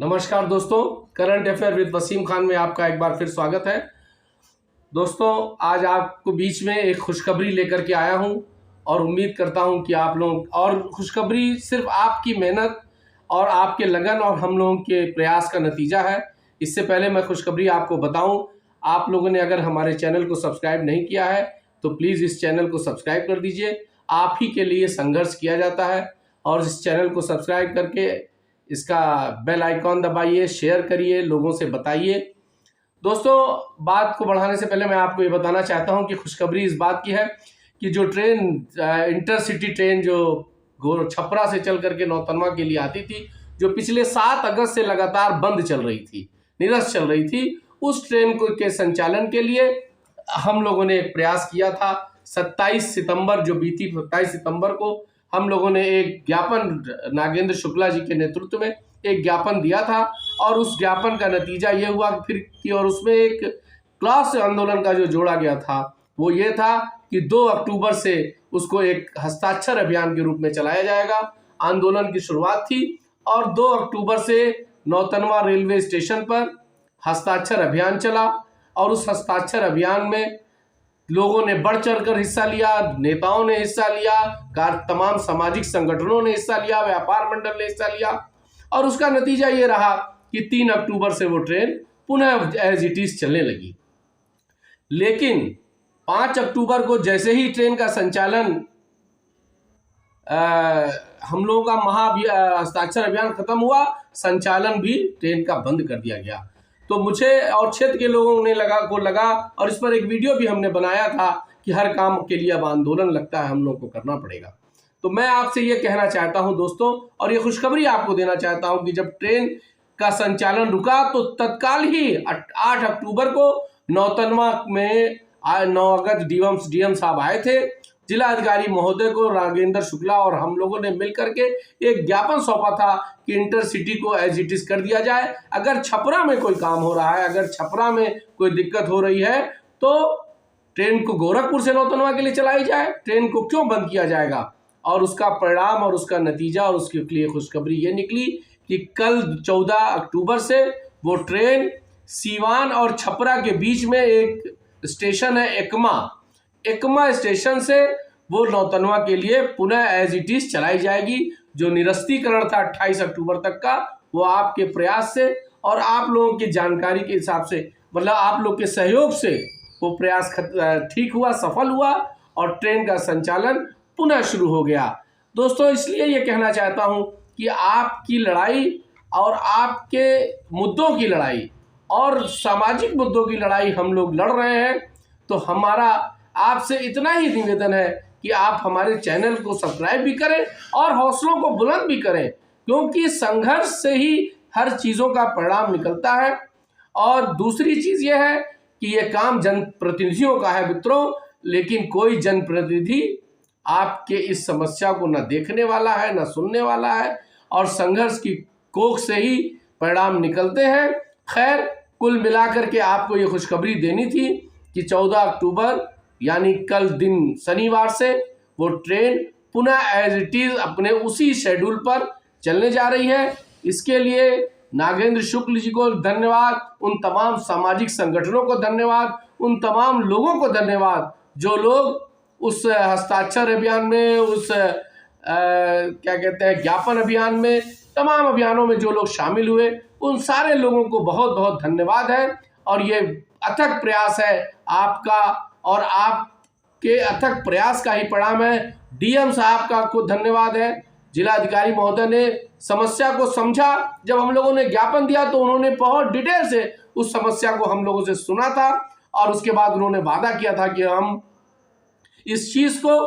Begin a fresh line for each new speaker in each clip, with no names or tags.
नमस्कार दोस्तों, current affair with Wasim Khan में आपका एक बार फिर स्वागत है। दोस्तों, आज आपको बीच में एक खुशखबरी लेकर के आया हूं और उम्मीद करता हूं कि आप लोग, और खुशखबरी सिर्फ आपकी मेहनत और आपके लगन और हम लोगों के प्रयास का नतीजा है। इससे पहले मैं खुशखबरी आपको बताऊं, आप लोगों ने अगर हमारे चैनल को सब्सक्राइब नहीं किया है तो प्लीज़ इस चैनल को सब्सक्राइब कर दीजिए। आप ही के लिए संघर्ष किया जाता है और इस चैनल को सब्सक्राइब करके इसका बेल आइकॉन दबाइए, शेयर करिए, लोगों से बताइए। दोस्तों, बात को बढ़ाने से पहले मैं आपको ये बताना चाहता हूँ कि खुशखबरी इस बात की है कि जो ट्रेन इंटरसिटी ट्रेन जो छपरा से चल करके नौतनवा के लिए आती थी, जो पिछले 7 अगस्त से लगातार बंद चल रही थी, निरस्त चल रही थी, उस ट्रेन को के संचालन के लिए हम लोगों ने एक प्रयास किया था। 27 सितंबर जो बीती 27 सितंबर को हम लोगों ने एक ज्ञापन नागेंद्र शुक्ला जी के नेतृत्व में एक ज्ञापन दिया था और उस ज्ञापन का नतीजा ये हुआ फिर कि, और उसमें एक क्लास आंदोलन का जो जोड़ा गया था वो ये था कि 2 अक्टूबर से उसको एक हस्ताक्षर अभियान के रूप में चलाया जाएगा। आंदोलन की शुरुआत थी और 2 अक्टूबर से नौतनवा रेलवे स्टेशन पर हस्ताक्षर अभियान चला और उस हस्ताक्षर अभियान में लोगों ने बढ़ चढ़कर हिस्सा लिया, नेताओं ने हिस्सा लिया, तमाम सामाजिक संगठनों ने हिस्सा लिया, व्यापार मंडल ने हिस्सा लिया और उसका नतीजा ये रहा कि 3 अक्टूबर से वो ट्रेन पुनः एज इट इज चलने लगी। लेकिन 5 अक्टूबर को जैसे ही ट्रेन का संचालन हम लोगों का हस्ताक्षर अभियान खत्म हुआ, संचालन भी ट्रेन का बंद कर दिया गया। तो मुझे और क्षेत्र के लोगों ने लगा और इस पर एक वीडियो भी हमने बनाया था कि हर काम के लिए अब आंदोलन लगता है, हम लोग को करना पड़ेगा। तो मैं आपसे ये कहना चाहता हूं दोस्तों, और ये खुशखबरी आपको देना चाहता हूं कि जब ट्रेन का संचालन रुका तो तत्काल ही 8 अक्टूबर को नौतनवा में 9 अगस्त डीएम साहब आए थे। जिला अधिकारी महोदय को नागेंद्र शुक्ला और हम लोगों ने मिलकर के एक ज्ञापन सौंपा था कि इंटरसिटी को एज इट इज कर दिया जाए। अगर छपरा में कोई काम हो रहा है, अगर छपरा में कोई दिक्कत हो रही है तो ट्रेन को गोरखपुर से नौतनवा के लिए चलाई जाए, ट्रेन को क्यों बंद किया जाएगा। और उसका परिणाम और उसका नतीजा और उसके लिए खुशखबरी ये निकली कि कल 14 अक्टूबर से वो ट्रेन सीवान और छपरा के बीच में एक स्टेशन है एकमा स्टेशन से वो नौतनवा के लिए पुनः एज इट इज चलाई जाएगी। जो निरस्तीकरण था 28 अक्टूबर तक का, वो आपके प्रयास से और आप लोगों की जानकारी के हिसाब से, मतलब आप लोग के सहयोग से वो प्रयास ठीक हुआ, सफल हुआ और ट्रेन का संचालन पुनः शुरू हो गया। दोस्तों, इसलिए ये कहना चाहता हूँ कि आपकी लड़ाई और आपके मुद्दों की लड़ाई और सामाजिक मुद्दों की लड़ाई हम लोग लड़ रहे हैं। तो हमारा आपसे इतना ही निवेदन है कि आप हमारे चैनल को सब्सक्राइब भी करें और हौसलों को बुलंद भी करें, क्योंकि संघर्ष से ही हर चीज़ों का परिणाम निकलता है। और दूसरी चीज़ यह है कि ये काम जनप्रतिनिधियों का है मित्रों, लेकिन कोई जनप्रतिनिधि आपके इस समस्या को न देखने वाला है न सुनने वाला है, और संघर्ष की कोख से ही परिणाम निकलते हैं। खैर, कुल मिलाकर के आपको ये खुशखबरी देनी थी कि 14 अक्टूबर यानी कल दिन शनिवार से वो ट्रेन पुनः एज इट इज अपने उसी शेड्यूल पर चलने जा रही है। इसके लिए नागेंद्र शुक्ल जी को धन्यवाद, उन तमाम सामाजिक संगठनों को धन्यवाद, उन तमाम लोगों को धन्यवाद जो लोग उस हस्ताक्षर अभियान में, उस क्या कहते हैं ज्ञापन अभियान में, तमाम अभियानों में जो लोग शामिल हुए, उन सारे लोगों को बहुत बहुत धन्यवाद है। और ये अथक प्रयास है आपका, और आपके अथक प्रयास का ही परिणाम है। डीएम साहब का को धन्यवाद है। जिला अधिकारी महोदय ने समस्या को समझा, जब हम लोगों ने ज्ञापन दिया तो उन्होंने बहुत डिटेल से उस समस्या को हम लोगों से सुना था और उसके बाद उन्होंने वादा किया था कि हम इस चीज़ को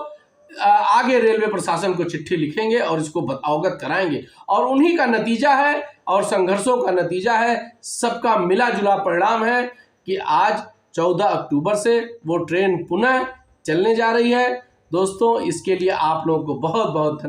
आगे रेलवे प्रशासन को चिट्ठी लिखेंगे और इसको अवगत कराएंगे। और उन्हीं का नतीजा है और संघर्षों का नतीजा है, सबका मिला जुला परिणाम है कि आज 14 अक्टूबर से वो ट्रेन पुनः चलने जा रही है। दोस्तों, इसके लिए आप लोगों को बहुत बहुत धन्यवाद।